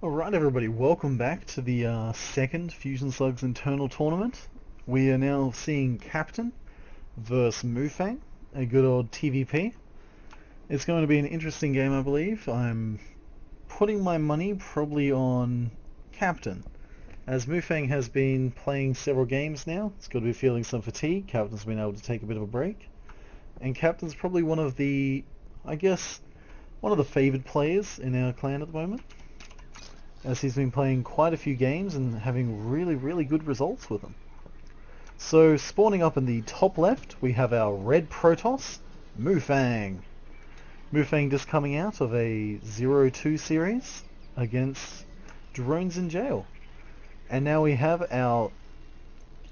Alright everybody, welcome back to the second Fusion Slugs internal tournament. We are now seeing Captain versus moofang, a good old TVP. It's going to be an interesting game, I believe. I'm putting my money probably on Captain, as moofang has been playing several games now. It's got to be feeling some fatigue. Captain's been able to take a bit of a break. And Captain's probably one of the, I guess, one of the favoured players in our clan at the moment, as he's been playing quite a few games and having really good results with them. So spawning up in the top left we have our red Protoss, moofang. Moofang just coming out of a 0-2 series against drones in jail. And now we have our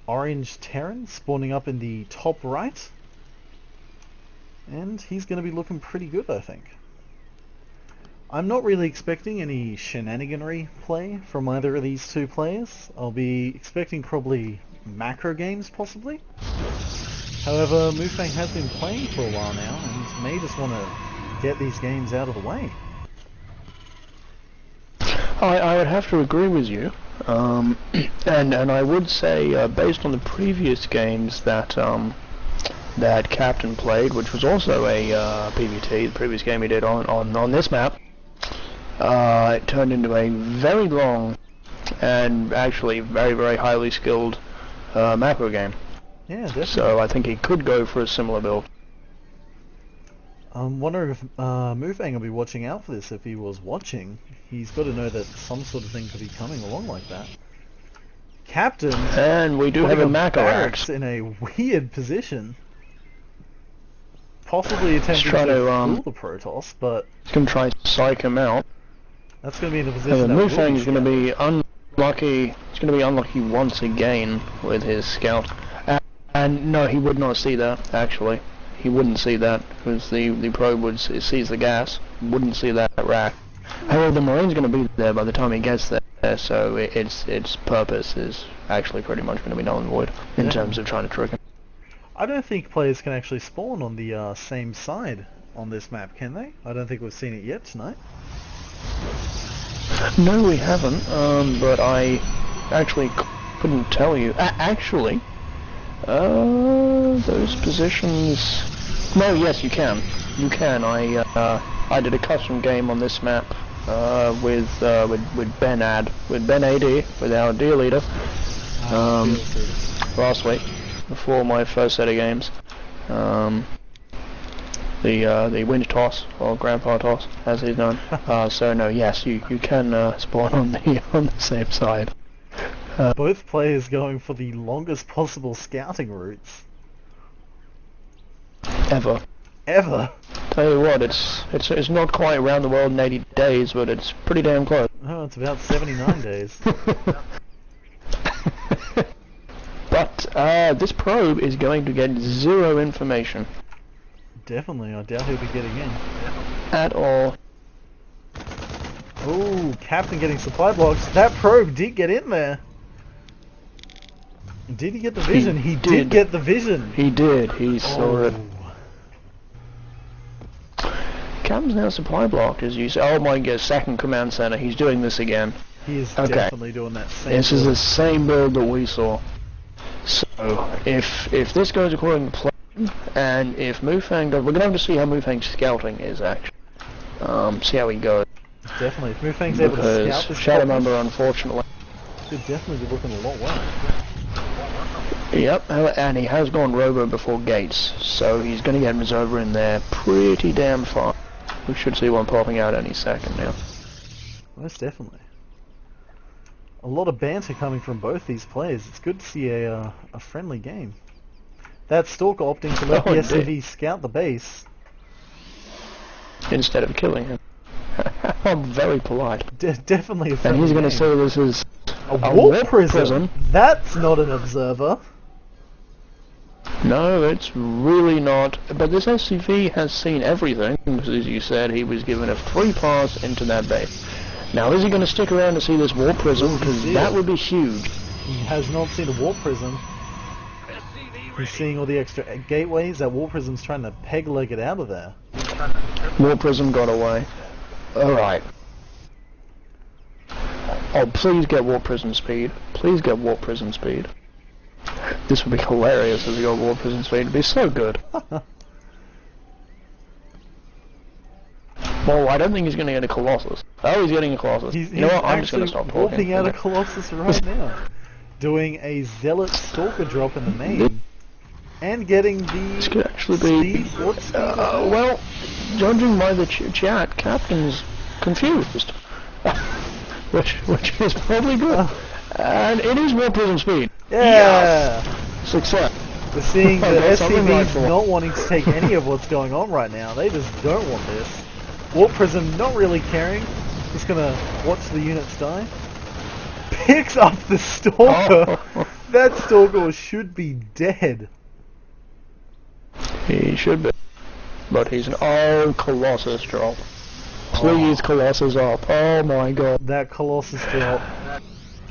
orange Terran spawning up in the top right, and he's going to be looking pretty good, I think. I'm not really expecting any shenaniganry play from either of these two players. I'll be expecting probably macro games, possibly. However, moofang has been playing for a while now and may just want to get these games out of the way. I would have to agree with you, and I would say, based on the previous games that that Captain played, which was also a PvT, the previous game he did on this map, it turned into a very long and actually very highly skilled macro game. Yeah, definitely. So I think he could go for a similar build. I'm wondering if moofang will be watching out for this. If he was watching, he's got to know that some sort of thing could be coming along like that. Captain, and we do have a macro axe in a weird position, possibly attempting to fool the Protoss, but he's going to try and psych him out. That's going to be in a position that moofang is going to be unlucky. He's going to be unlucky once again with his scout. And no, he would not see that, actually. He wouldn't see that, because the probe sees the gas, wouldn't see that rack. However, the Marine's going to be there by the time he gets there, so its purpose is actually pretty much going to be null and void in terms of trying to trick him. I don't think players can actually spawn on the same side on this map, can they? I don't think we've seen it yet tonight. No, we haven't, but I actually couldn't tell you. Actually, those positions... No, yes, you can. You can. I did a custom game on this map with Ben AD, with our dear leader, last week before my first set of games. The wind toss, or grandpa toss, as he's known. So no, yes, you can spawn on the same side. Both players going for the longest possible scouting routes. Ever. Tell you what, it's not quite around the world in 80 days, but it's pretty damn close. Oh, it's about 79 days. But this probe is going to get zero information. Definitely, I doubt he'll be getting in. At all. Oh, Captain getting supply blocks. That probe did get in there. Did he get the vision? He did get the vision. He did. He saw it. Captain's now supply blocked, as you say. Oh my god, second command center. He's doing this again. He is definitely doing that same This is the same build that we saw. So, if this goes according to plan, and if moofang does, we're going to have to see how moofang's scouting is, actually. See how he goes. Definitely. If moofang's able to scout this Shadowmember, unfortunately, could definitely be looking a lot worse. Yep, and he has gone robo before gates, so he's going to get Reserver in there pretty damn far. We should see one popping out any second now. Most definitely. A lot of banter coming from both these players. It's good to see a friendly game. That Stalker opting to let the SCV scout the base instead of killing him. I'm very polite. Definitely a friendly And he's going to say this is a warp prism. That's not an observer. No, it's really not. But this SCV has seen everything. As you said, he was given a free pass into that base. Now, is he going to stick around to see this warp prism? Because that would be huge. He has not seen a warp prism. He's seeing all the extra gateways. That warp prism's trying to peg-leg it out of there. Warp prism got away. Alright. Oh, please get warp prison speed. Please get warp prison speed. This would be hilarious if we got warp prison speed. It'd be so good. Well, I don't think he's going to get a Colossus. Oh, he's getting a Colossus. He's you know what? I'm just going to stop talking. Warping out a Colossus right now. Doing a Zealot Stalker drop in the main. And getting the this could actually be speed, warp speed well, judging by the chat, Captain's confused. which is probably good. And it is warp prison speed. Yeah! Yes! Success. We're seeing the SCVs not wanting to take any of what's going on right now. They just don't want this. Warp Prism not really caring. Just gonna watch the units die. Picks up the Stalker. Oh. That Stalker should be dead. He should be. But he's an... Oh, Colossus drop. Please, Colossus up. Oh my god. That Colossus drop.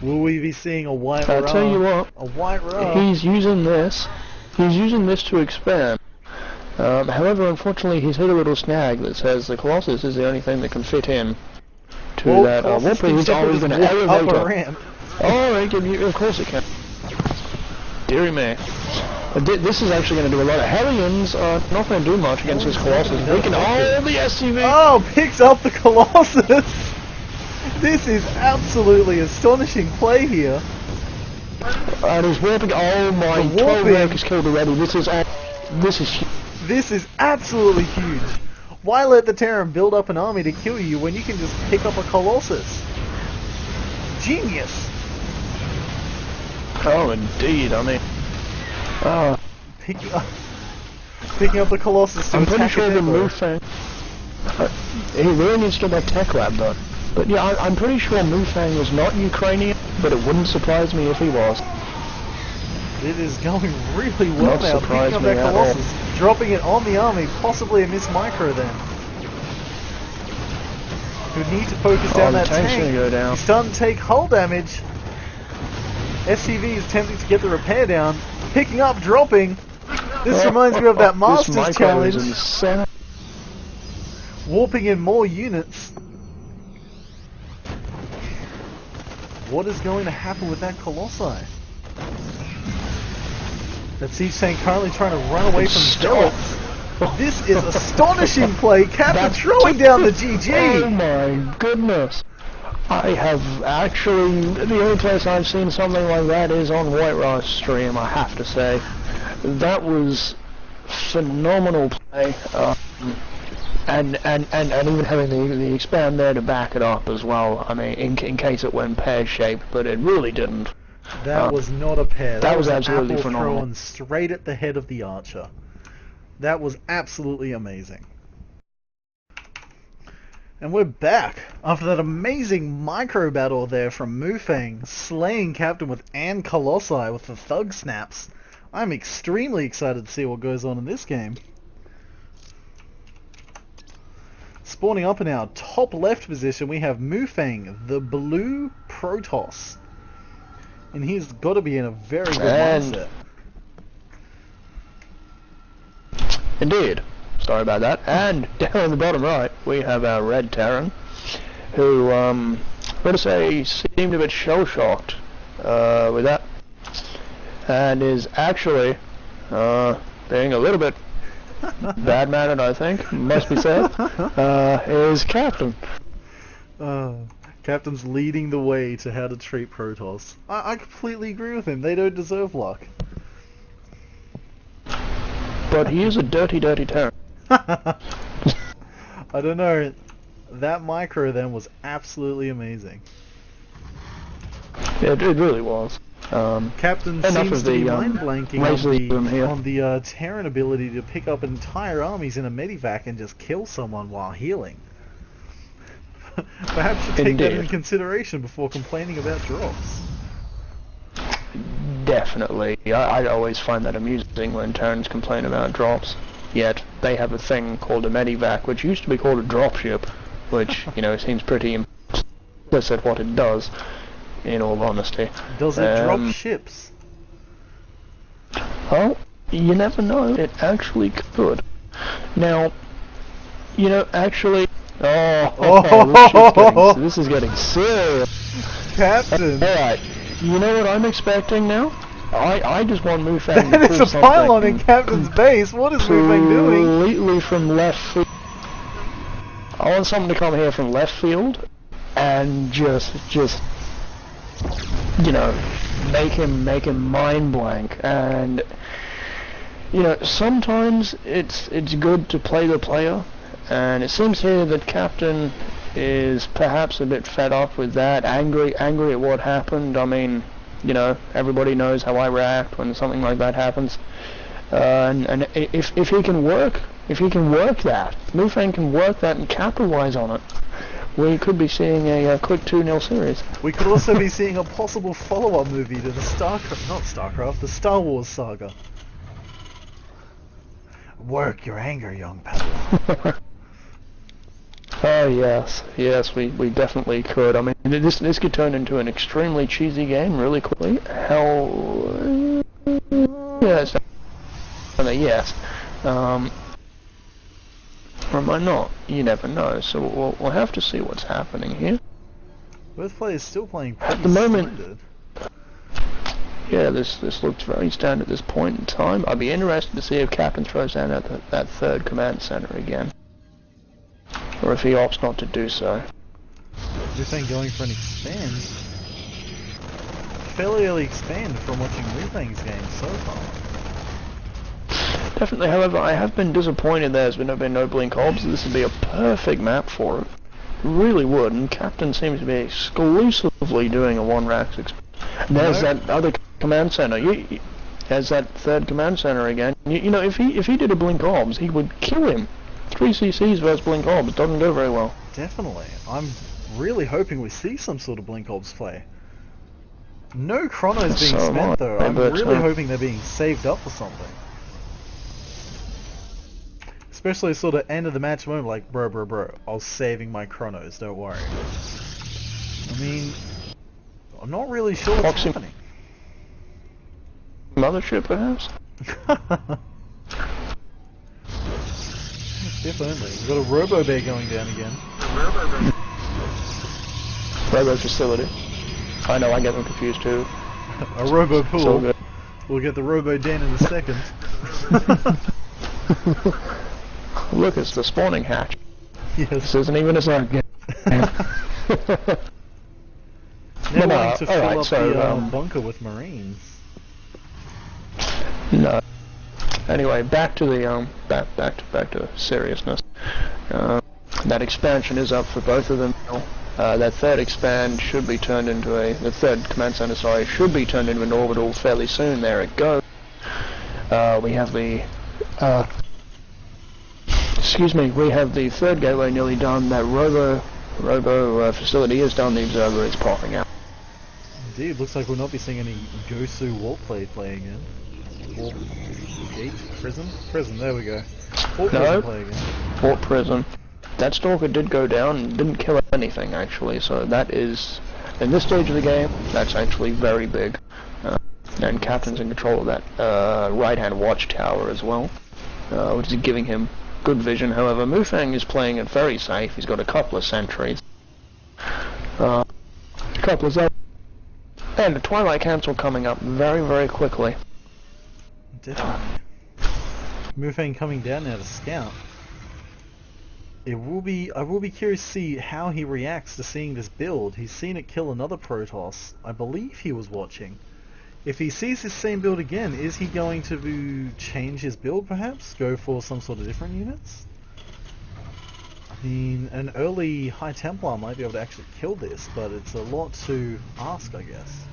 Will we be seeing a white Ra? I'll tell you what. A white Ra. He's using this. He's using this to expand. However, unfortunately, he's hit a little snag that says the Colossus is the only thing that can fit in to that. Warp Prism is always going to elevate up a ramp. Oh, of course it can. Deary me. This is actually going to do a lot of Hellions. Not going to do much against this Colossus. We can hold the SCV. Oh, picks up the Colossus. This is absolutely astonishing play here. And he's warping. Oh my! 12 rank is killed already. This is absolutely huge. Why let the Terran build up an army to kill you when you can just pick up a Colossus? Genius. Oh, indeed. I mean, picking up the Colossus to I'm attack pretty sure the moofang. He really needs to get that tech lab done. But yeah, I'm pretty sure Moofang was not Ukrainian, but it wouldn't surprise me if he was. It is going really well now, picking up that Colossus, dropping it on the army, possibly a miss micro then. Who need to focus down that tank. He's starting to take hull damage. SCV is attempting to get the repair down, picking up, dropping. This reminds me of that Masters challenge. Warping in more units. What is going to happen with that Colossi? That Siege tank currently trying to run away from Zealots. This is astonishing play. Captain throwing down the GG. Oh my goodness. I have actually, the only place I've seen something like that is on White Ra's stream, I have to say. That was phenomenal play. And even having the expand there to back it up as well. I mean, in case it went pear-shaped, but it really didn't. That was not a pear. That was absolutely an apple phenomenal. Thrown straight at the head of the archer. That was absolutely amazing. And we're back after that amazing micro battle there from Moofang, slaying Captain with and Colossi with the thug snaps. I'm extremely excited to see what goes on in this game. Spawning up in our top left position, we have Moofang, the blue Protoss. And he's got to be in a very good mindset. Indeed. Sorry about that. And down in the bottom right, we have our red Terran, who, let us say, seemed a bit shell-shocked with that. And is actually being a little bit bad-mannered, I think, must be said, is Captain. Captain's leading the way to how to treat Protoss. I completely agree with him. They don't deserve luck. But he is a dirty, dirty Terran. I don't know. That micro then was absolutely amazing. Yeah, it really was. Captain seems to be mind-blanking on the Terran ability to pick up entire armies in a medivac and just kill someone while healing. Perhaps you take that into consideration before complaining about drops. Definitely. I always find that amusing when Terrans complain about drops. Yet they have a thing called a medivac, which used to be called a dropship, which, you know, seems pretty implicit what it does, in all honesty. Does it drop ships? Well, you never know. It actually could. Now, you know, actually... this is getting serious. Captain! Alright, you know what I'm expecting now? I just want moofang to There's pull a something pylon in Captain's base. What is moofang doing? completely from left field. I want someone to come here from left field and just you know, make him mind blank. And you know, sometimes it's good to play the player, and it seems here that Captain is perhaps a bit fed up with that, angry at what happened. I mean, you know, everybody knows how I react when something like that happens. And if he can work that, moofang can work that and capitalize on it, we could be seeing a quick 2-0 series. We could also be seeing a possible follow-up movie to the the Star Wars saga. Work your anger, young Padawan. Oh yes, we definitely could. I mean, this could turn into an extremely cheesy game really quickly. Hell, yes, yes. Or am I not? You never know. So we'll have to see what's happening here. Both players still playing pretty At the moment. standard. Yeah, this looks very standard at this point in time. I'd be interested to see if Captain throws down at that third command center again, or if he opts not to do so. Moofang going for an expand. Fairly early expand from watching Moofang's game so far. Definitely, however, I have been disappointed there's been no blink orbs. This would be a perfect map for it. Really would, and Captain seems to be exclusively doing a one-rack expand. There's that other command center. There's that third command center again. You know, if he did a blink orbs, he would kill him. 3 CCs versus blink orbs doesn't go very well. Definitely. I'm really hoping we see some sort of blink orbs play. No chronos being spent though. I'm really hoping they're being saved up for something. Especially sort of end of the match moment, like, bro, I was saving my chronos, don't worry. I mean, I'm not really sure what's happening. Mothership, perhaps? If only. We've got a Robo Bear going down again. Robo facility. I know, I get them confused too. A Robo Pool. So good. We'll get the Robo Den in a second. Look, it's the spawning hatch. Yes. This isn't even a zone game. Now wanting to fill up the bunker with Marines. No. Anyway, back to the back to seriousness. That expansion is up for both of them. That third expand should be turned into the third command center, sorry, should be turned into an orbital fairly soon. There it goes. We have the we have the third gateway nearly done. That Robo facility is done. The observer is popping out. Indeed, looks like we'll not be seeing any Gosu Warp play again. Warp Gate? Prison, there we go. Warp Prison play again. Warp Prison. That Stalker did go down and didn't kill anything actually, so that is, in this stage of the game, that's actually very big. And Captain's in control of that right-hand watchtower as well, which is giving him good vision. However, moofang is playing it very safe. He's got a couple of sentries. A couple of zones. And a Twilight Council coming up very, very quickly. Definitely. moofang coming down now to scout. I will be curious to see how he reacts to seeing this build. He's seen it kill another Protoss. I believe he was watching. If he sees this same build again, is he going to change his build perhaps? Go for some sort of different units? I mean, an early High Templar might be able to actually kill this, but it's a lot to ask, I guess.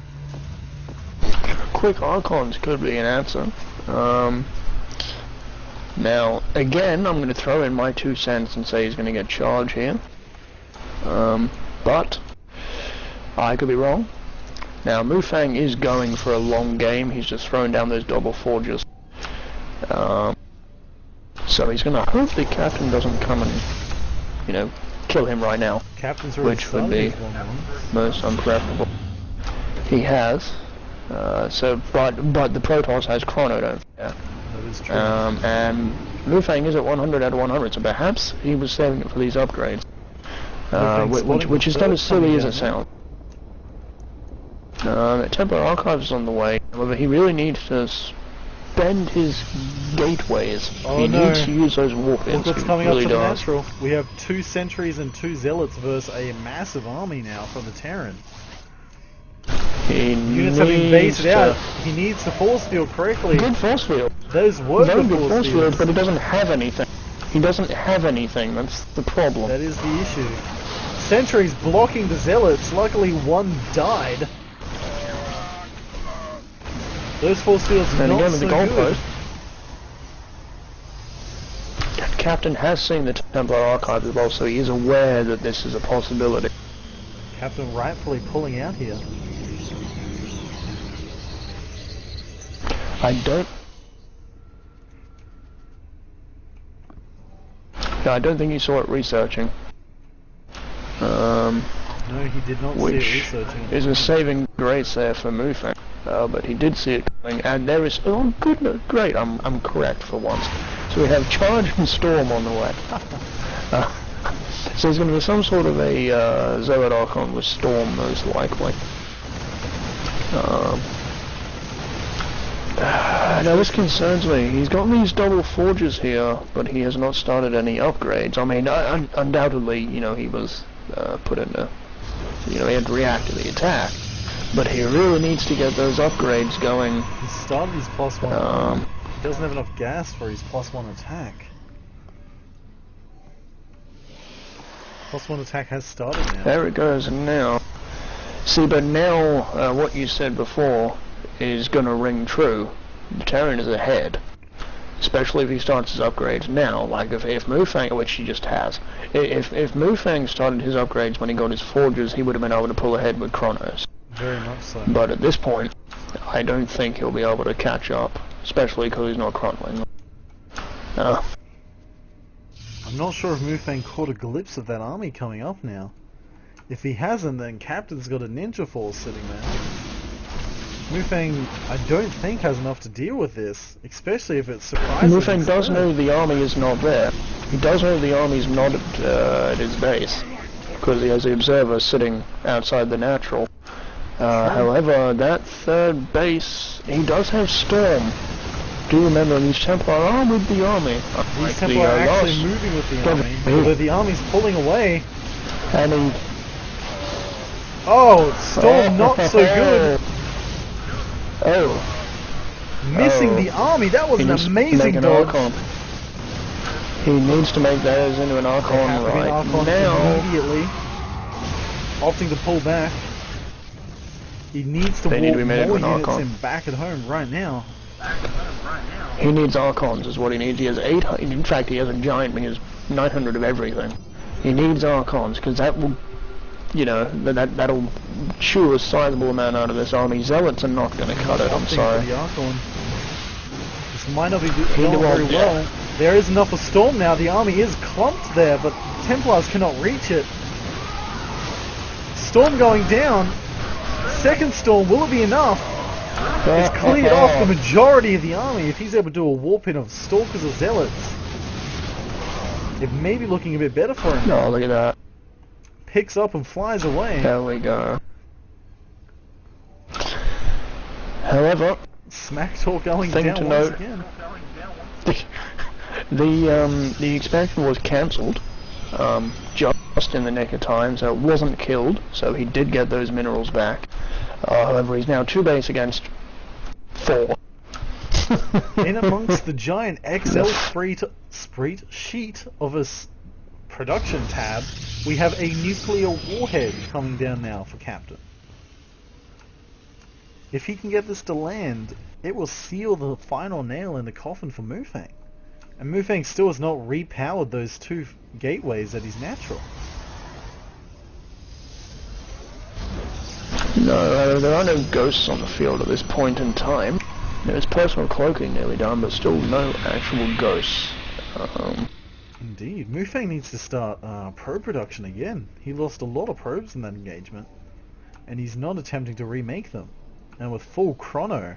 Quick Archons could be an answer. Now, again, I'm going to throw in my 2 cents and say he's going to get charged here. But I could be wrong. Now, moofang is going for a long game. He's just throwing down those double forges. So he's going to hope the Captain doesn't come and, you know, kill him right now. Captain's which would be most unpreferable. He has. But the Protoss has Chrono, don't forget. That is true. And moofang is at 100 out of 100, so perhaps he was saving it for these upgrades. Which is not as silly as it sounds. Templar Archives is on the way. However, he really needs to spend his gateways. He needs to use those warp-ins. Look what's coming up to the natural. We have 2 sentries and 2 zealots versus a massive army now from the Terran. Units have been baited out. He needs to force field correctly. Good force field. Those were good force fields. But he doesn't have anything. He doesn't have anything. That's the problem. That is the issue. Sentries blocking the zealots. Luckily, one died. Those force fields are not so good. Captain has seen the Templar Archive as well, so he is aware that this is a possibility. Captain rightfully pulling out here. I don't think he saw it researching. No, he did not see it researching. Which is a saving grace there for moofang. But he did see it coming, and there is... Oh, goodness, great, I'm correct for once. So we have Charge and Storm on the way. So there's going to be some sort of a Zealot Archon with Storm, most likely. Now this concerns me. He's got these double forges here, but he has not started any upgrades. I mean, undoubtedly, you know, he was put into... You know, he had to react to the attack. But he really needs to get those upgrades going. He started his +1. He doesn't have enough gas for his +1 attack. +1 attack has started now. There it goes now. See, but now what you said before is going to ring true. The Terran is ahead. Especially if he starts his upgrades now. Like if moofang, which he just has. If moofang started his upgrades when he got his forges, he would have been able to pull ahead with Chronos. Very much so. But at this point, I don't think he'll be able to catch up, especially because he's not chronoing. I'm not sure if moofang caught a glimpse of that army coming up now. If he hasn't, then Captain's got a ninja force sitting there. moofang, I don't think, has enough to deal with this, especially if it's surprising. moofang does know the army is not there. He does know the army's not at his base, because he has the observer sitting outside the natural. However, that third base, he does have Storm. Do remember, these Templar are with the army. These Templar are actually moving with the army, although the army's pulling away. And he... Oh, Storm not so good. Oh. Missing the army, that was an amazing dodge. He needs to make those into an Archon right now. Immediately. Opting to pull back. He needs to walk more units in back at home right now. He needs Archons is what he needs. He has 800, in fact he has a giant, he has 900 of everything. He needs Archons, because that will, you know, that'll chew a sizable amount out of this army. Zealots are not going to cut it, I'm sorry. This might not be going very well. There is enough of Storm now, the army is clumped there, but Templars cannot reach it. Storm going down. Second Storm, will it be enough? It's cleared off the majority of the army. If he's able to do a warp in of Stalkers or Zealots, it may be looking a bit better for him. No, look at that. Picks up and flies away. There we go. However, smack talk going down once again. The expansion was cancelled just in the nick of time, so it wasn't killed, so he did get those minerals back. However, he's now 2 base against 4. In amongst the giant XL sheet of a production tab, we have a nuclear warhead coming down now for Captain. If he can get this to land, it will seal the final nail in the coffin for moofang. And moofang still has not repowered those 2 gateways that he's natural. No, there are no ghosts on the field at this point in time. There's personal cloaking nearly done, but still no actual ghosts. Indeed. moofang needs to start probe production again. He lost a lot of probes in that engagement, and he's not attempting to remake them. And with full chrono,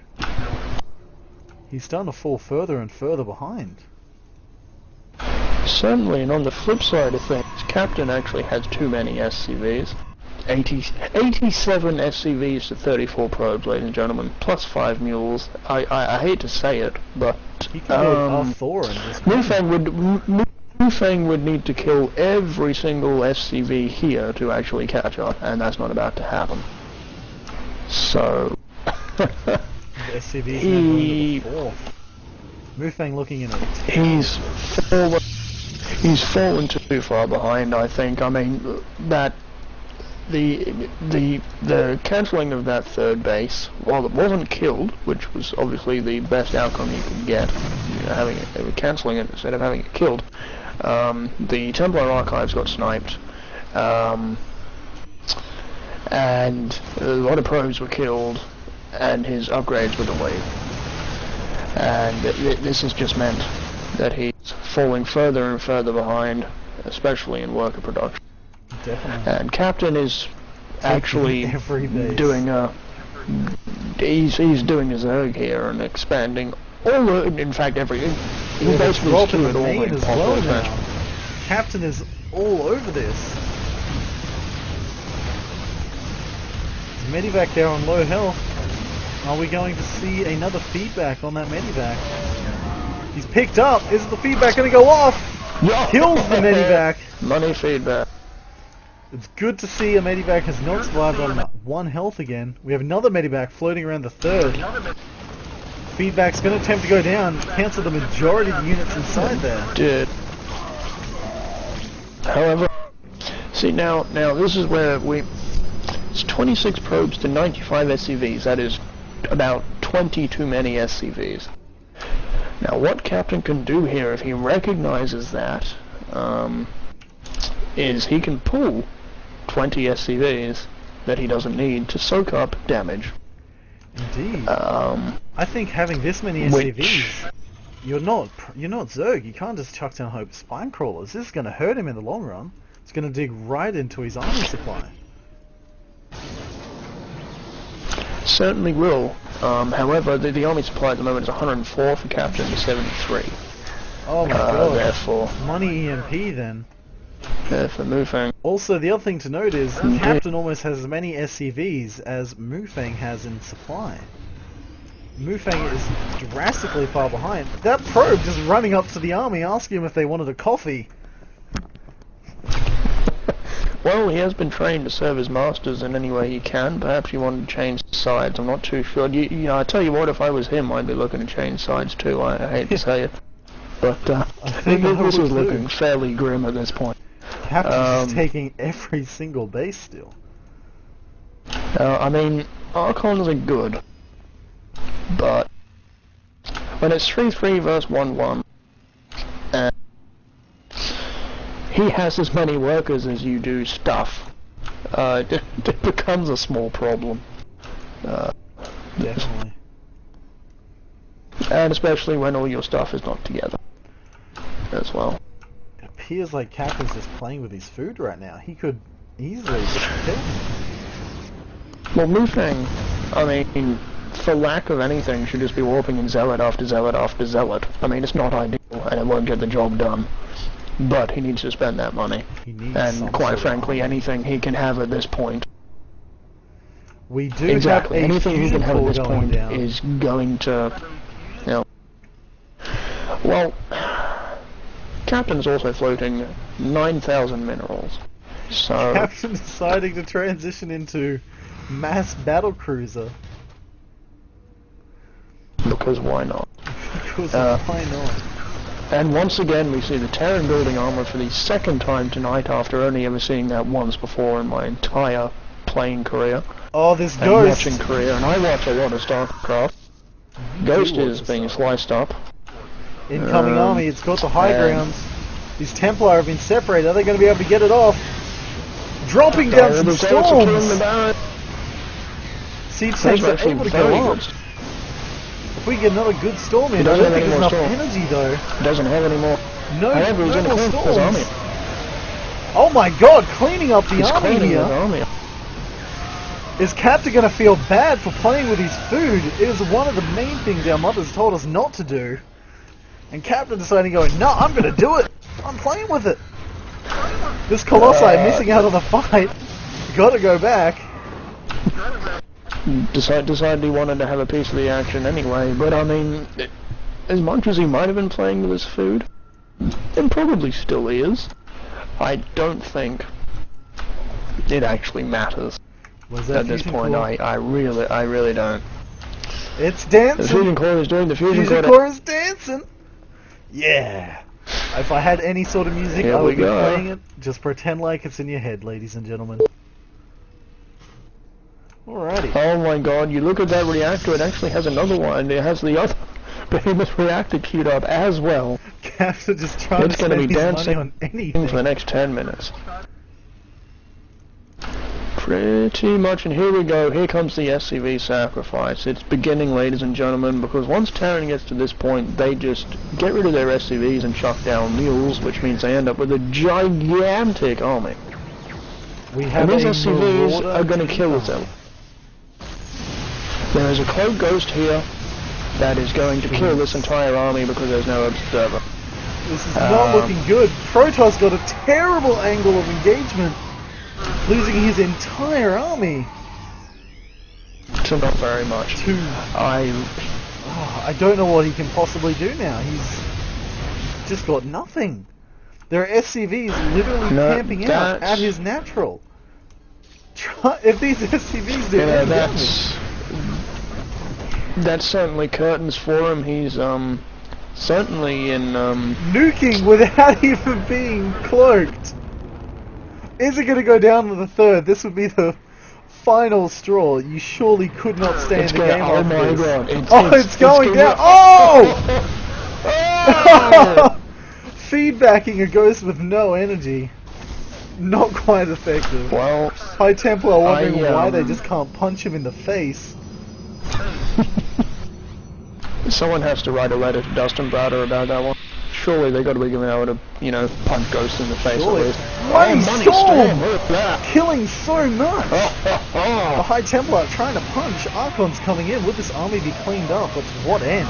he's starting to fall further and further behind. Certainly, and on the flip side of things, Captain actually has too many SCVs. 87 SCVs to 34 probes, ladies and gentlemen, plus 5 mules. I hate to say it, but He could go Thor and just... Moofang would need to kill every single SCV here to actually catch up, and that's not about to happen. So... The SCV's now going to the fourth. Moofang looking in it. He's fallen too far behind, I think. I mean, that... The cancelling of that third base, while it wasn't killed, which was obviously the best outcome you could get, cancelling it instead of having it killed, the Templar archives got sniped, and a lot of probes were killed, and his upgrades were delayed. And this has just meant that he's falling further and further behind, especially in worker production. Definitely. And Captain is actually doing he's doing his Zerg here and expanding in fact everything. He basically stood all the possible now. Captain is all over this. Medivac there on low health. Are we going to see another feedback on that Medivac? He's picked up. Is the feedback going to go off? Yeah. Kills the Medivac. Money feedback. It's good to see a Medivac has not survived on 1 health again. We have another Medivac floating around the third. Feedback's going to attempt to go down, cancel the majority of the units inside there. Did. However, see now this is where it's 26 probes to 95 SCVs. That is about 20 too many SCVs. Now what Captain can do here, if he recognizes that, is he can pull 20 SCVs that he doesn't need to soak up damage. Indeed. I think having this many SCVs, you're not Zerg. You can't just chuck down Hope spine crawlers. This is going to hurt him in the long run. It's going to dig right into his army supply. Certainly will. However, the army supply at the moment is 104 for Captain and 73. Oh my god. Therefore, money EMP then. For Moofang. Also, the other thing to note is Captain almost has as many SCVs as Moofang has in supply. Moofang is drastically far behind. That probe just running up to the army asking him if they wanted a coffee. Well, he has been trained to serve his masters in any way he can. Perhaps he wanted to change sides. I'm not too sure. You know, I tell you what, if I was him, I'd be looking to change sides too. I hate to say it, but I think this is looking fairly grim at this point. Captain's taking every single base still. I mean, Archons are good, but when it's 3-3 versus 1-1, and he has as many workers as you do stuff, it becomes a small problem. Definitely. And especially when all your stuff is not together as well. It appears like Captain's just playing with his food right now. He could easily just kill him. Well, Moofang, I mean, for lack of anything, should just be warping in Zealot after Zealot after Zealot. I mean, it's not ideal, and it won't get the job done. But he needs to spend that money. And quite frankly, anything he can have at this point. We do exactly. have anything he can have at this point down. Is going to, you know. Well, Captain's also floating 9,000 minerals. So Captain deciding to transition into mass battle cruiser. Because why not? Because why not? And once again, we see the Terran building armor for the second time tonight, after only ever seeing that once before in my entire playing career. Oh, this and Ghost! Watching career, and I watch a lot of StarCraft. Ghost is being sliced up. Incoming army, it's got the high ground. These Templar have been separated. Are they going to be able to get it off? Dropping down some storms! Siege tanks are able to go up. If we get another good storm in, I don't think there's enough energy though. It doesn't have any more. No, However, he's more in storms. army. Oh my god, cleaning up the army here. Is Captain going to feel bad for playing with his food? It is one of the main things our mothers told us not to do. And Captain deciding going, no, I'm going to do it. I'm playing with it. This Colossi missing out on the fight. Gotta go back. Decided he wanted to have a piece of the action anyway, but I mean, as much as he might have been playing with his food, and probably still is, I don't think it actually matters at this point. Core? I really don't. It's dancing. The fusion core is doing the fusion core is dancing. Yeah. If I had any sort of music, I would be playing it. Just pretend like it's in your head, ladies and gentlemen. Alrighty. Oh my god, you look at that reactor, it actually has another one. It has the other behemoth reactor queued up as well. Captain just trying to spend his money on anything for the next 10 minutes. Pretty much, and here we go. Here comes the SCV sacrifice. It's beginning, ladies and gentlemen, because once Terran gets to this point, they just get rid of their SCVs and chuck down mules, which means they end up with a gigantic army. And these SCVs are going to kill them. There is a cloak ghost here that is going to kill this entire army because there's no observer. This is not looking good. Protoss got a terrible angle of engagement, losing his entire army. To not very much. I don't know what he can possibly do now. He's just got nothing. There are SCVs literally camping out at his natural. If these SCVs do any damage. That's certainly curtains for him. He's certainly in nuking without even being cloaked. Is it going to go down to the third? This would be the final straw. You surely could not stay in the game like this. Oh my god! It's going down! Oh! Feedbacking a ghost with no energy. Not quite effective. Well, High Templar are wondering why they just can't punch him in the face. Someone has to write a letter to Dustin Browder about that one. Surely they got to be able to, you know, punch ghosts in the face at least. Money Storm! Killing so much! The High Templar trying to punch. Archon's coming in. Would this army be cleaned up? But to what end?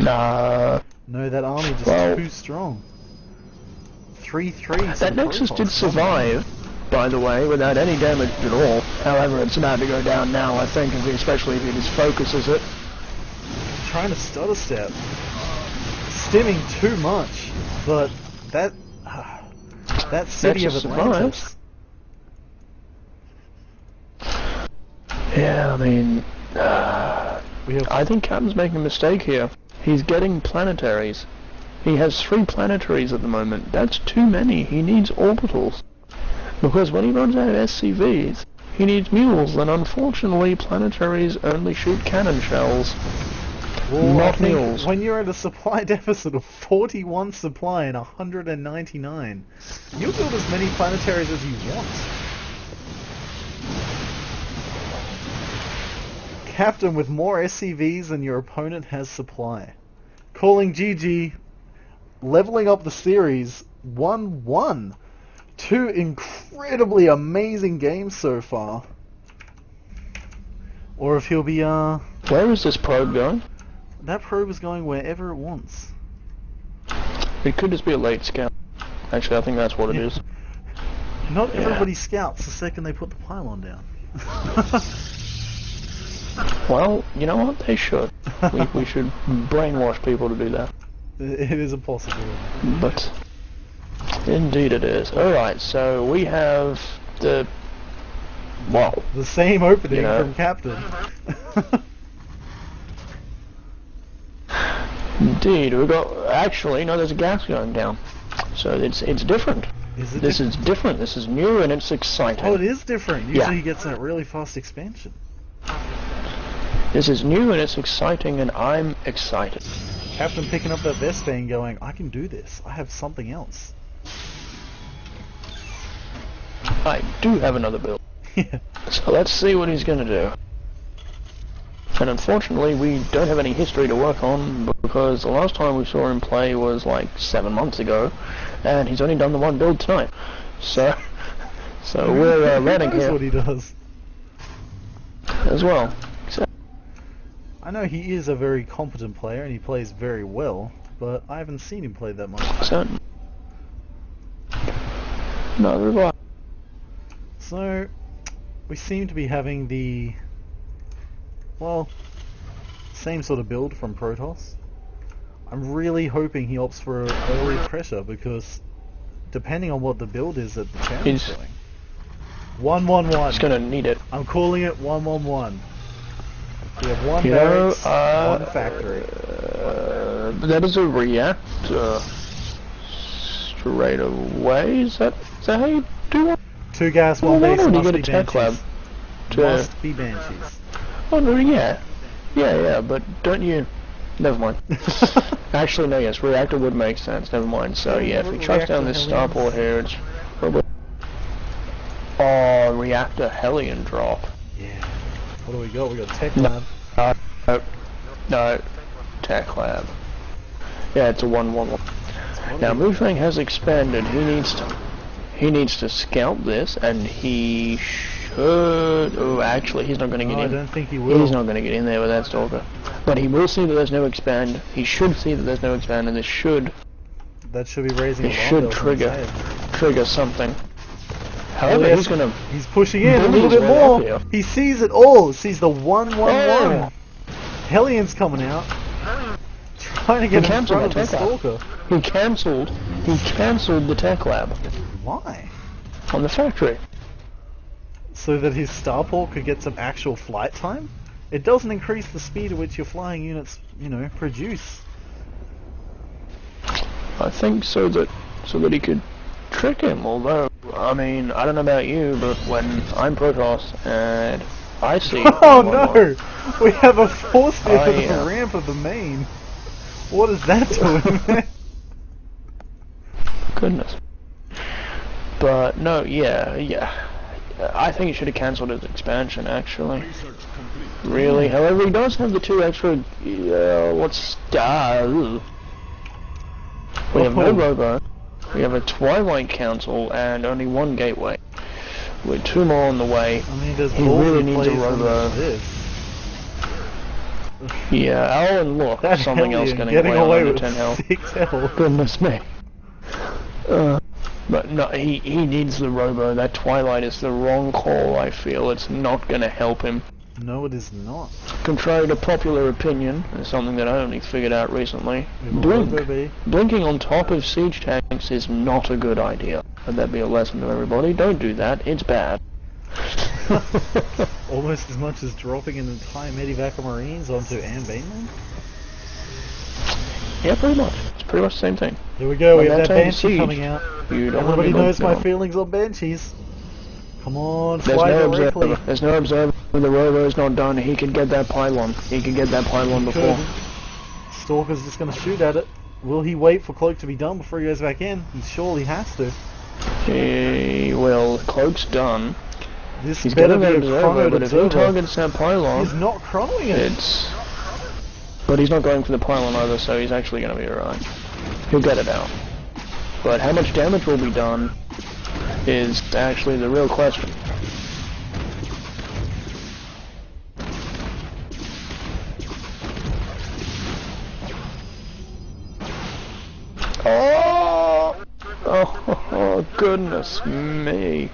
Nah. No, that army just too strong. 3-3. That Nexus did survive, by the way, without any damage at all. However, it's about to go down now, I think, especially if he just focuses it. Trying to stutter step. Stimming too much, but that city of Atlantis. Yeah, I mean, I think Captain's making a mistake here. He's getting planetaries. He has 3 planetaries at the moment. That's too many. He needs orbitals. Because when he runs out of SCVs, he needs mules, and unfortunately planetaries only shoot cannon shells. Well, not mules. When you're at a supply deficit of 41 supply and 199, you'll build as many planetaries as you want. Captain with more SCVs than your opponent has supply. Calling GG, leveling up the series 1-1. 2 incredibly amazing games so far. Or if he'll be Where is this probe going? That probe is going wherever it wants. It could just be a late scout. Actually, I think that's what it is. Not everybody scouts the second they put the pylon down. Well, you know what? They should. We should brainwash people to do that. It is a possibility. But indeed it is. Alright, so we have the same opening from Captain. Indeed, we've got there's a gas going down. So it's different. This is different. This is new and it's exciting. Oh, it is different. Usually he gets that really fast expansion. This is new and it's exciting and I'm excited. Captain picking up that Vestane going, I can do this. I have something else. I do have another build. Yeah. So let's see what he's going to do. And unfortunately we don't have any history to work on because the last time we saw him play was like 7 months ago and he's only done the 1 build tonight. So we're running here. That's what he does. As well. I know he is a very competent player and he plays very well, but I haven't seen him play that much. Certainly. Neither have I. So, we seem to be having the, well, same sort of build from Protoss. I'm really hoping he opts for early pressure because depending on what the build is that the channel's doing. 1-1-1. He's gonna need it. I'm calling it 1-1-1. We have one barracks, one factory. That is a react straight away. Is that how you do it? 2 gas, 1 Well, base, why don't must you be get a tech lab? Banshees. Must be Banshees. Oh no, yeah, but don't you? Never mind. Actually, no, yes, reactor would make sense. Never mind. So yeah, if he chucks down this starport here, it's probably reactor Hellion drop. Yeah. What do we got? We got tech lab. No, tech lab. Yeah, it's a 1-1-1. Now moofang has expanded. He needs to scout this, and he should. Oh, actually, he's not going to get in. I don't think he will. He's not going to get in there with that stalker. But he will see that there's no expand. He should see that there's no expand, and this should. That should be raising. It should trigger something. However, yes, he's going to. He's pushing in a little bit more. He sees it all. Sees the 1-1-1. Hellion's coming out. Trying to get in front of the stalker. He cancelled the tech lab. Why? On the factory. So that his starport could get some actual flight time? It doesn't increase the speed at which your flying units, produce. I think so that he could trick him, although, I mean, I don't know about you, but when I'm Protoss and I see... Oh no! We have a force field at the ramp of the main. What is that doing there? Goodness. But, no, yeah. I think he should have cancelled his expansion, actually. Really? However, he does have the 2 extra... We have no robo. We have a Twilight Council and only 1 gateway. With 2 more on the way. I mean, there's he really needs a robo. Yeah, oh, and look, that something else getting away with 10 health. 6 health. Goodness me. But no, he needs the robo. That Twilight is the wrong call, I feel. It's not going to help him. No, it is not. Contrary to popular opinion, it's something that I only figured out recently, blinking on top of siege tanks is not a good idea. Let that be a lesson to everybody. Don't do that. It's bad. Almost as much as dropping an entire Medivac Marines onto Anne Bainland? Yeah, pretty much. It's pretty much the same thing. Here we go, we have that Banshee siege, coming out. Everybody knows my feelings on Banshees. Come on, fly directly. There's no observer. When the robo's not done, he could get that pylon. He could get that pylon before. Stalker's just going to shoot at it. Will he wait for Cloak to be done before he goes back in? He surely has to. Well, Cloak's done. He's better be a chronoed but if he targets that pylon... He's not chronoing it! But he's not going for the pylon either, so he's actually going to be alright. He'll get it out. But how much damage will be done is actually the real question. Oh, goodness me.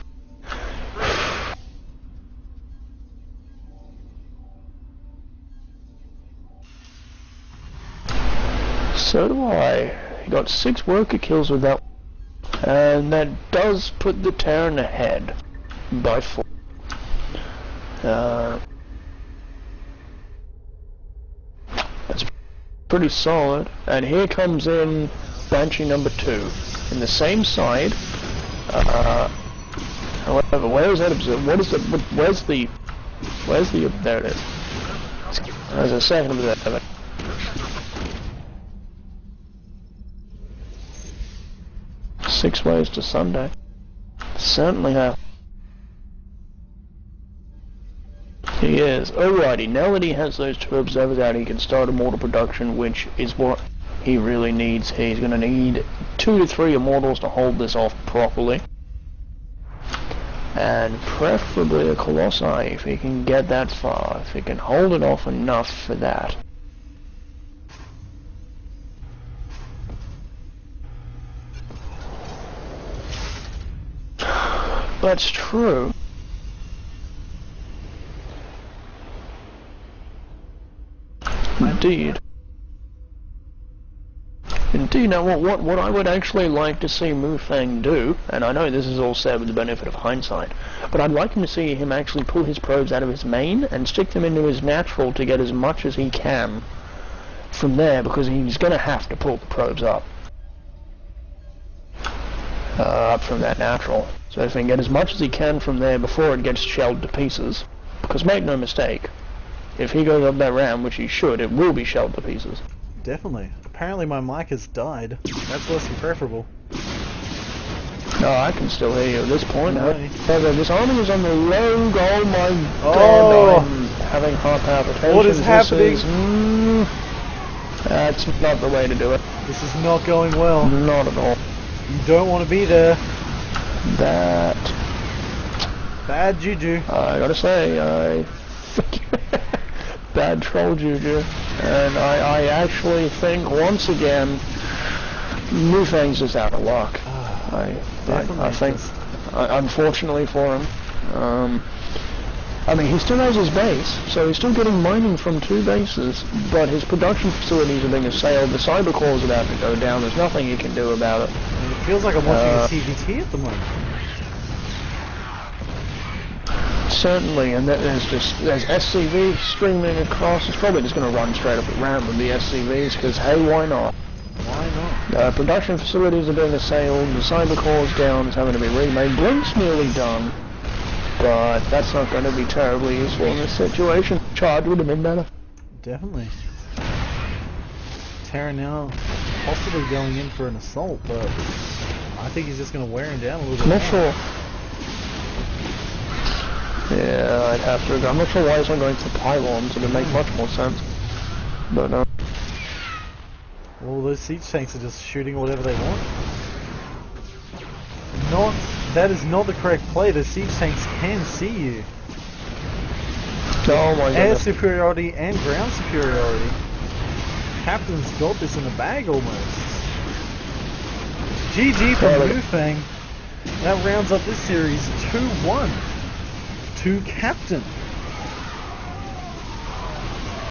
So do I. He got 6 worker kills with that, and that does put the Terran ahead by 4. That's pretty solid. And here comes in Banshee number 2 in the same side. However, where is that observer? What is the? Where's the? There it is. There's a second observer. Six ways to Sunday. Certainly have. He is. Alrighty, now that he has those 2 observers out, he can start immortal production, which is what he really needs. He's going to need 2 to 3 immortals to hold this off properly. And preferably a Colossi, if he can get that far. If he can hold it off enough for that. That's true. Indeed. Indeed. Now, what I would actually like to see moofang do, and I know this is all said with the benefit of hindsight, but I'd like to see him actually pull his probes out of his main and stick them into his natural to get as much as he can from there, because he's going to have to pull the probes up from that natural. So if he can get as much as he can from there before it gets shelled to pieces, because make no mistake, if he goes up that ramp, which he should, it will be shelled to pieces. Definitely. Apparently my mic has died. That's less than preferable. No, I can still hear you at this point. No. This army is on the rogue. Oh my Oh. god, I'm having heart palpitations. What is happening? That's not the way to do it. This is not going well. Not at all. You don't want to be there. That... Bad juju. I gotta say, bad troll juju. And I actually think, once again, moofang's just out of luck. I think, unfortunately for him, I mean, he still has his base, so he's still getting mining from 2 bases, but his production facilities are being assailed, the cyber cores are about to go down, there's nothing you can do about it. And it feels like I'm watching a TVT at the moment. Certainly, and there's SCV streaming across. It's probably just going to run straight up the ramp with the SCVs, because hey, why not? Why not? Production facilities are being assailed, the cyber core's down, it's having to be remade. Blink's nearly done, but that's not going to be terribly useful in this situation. Charge would have been better. Definitely. Terran now possibly going in for an assault, but I think he's just going to wear him down a little bit. I'm not sure. Yeah, I'd have to agree. I'm not sure why he's not going for pylons. It would make much more sense. But, well, those siege tanks are just shooting whatever they want. That is not the correct play. The siege tanks can see you. oh my god. Air superiority and ground superiority. Captain's got this in the bag almost. GG for moofang. That rounds up this series 2-1 to Captain.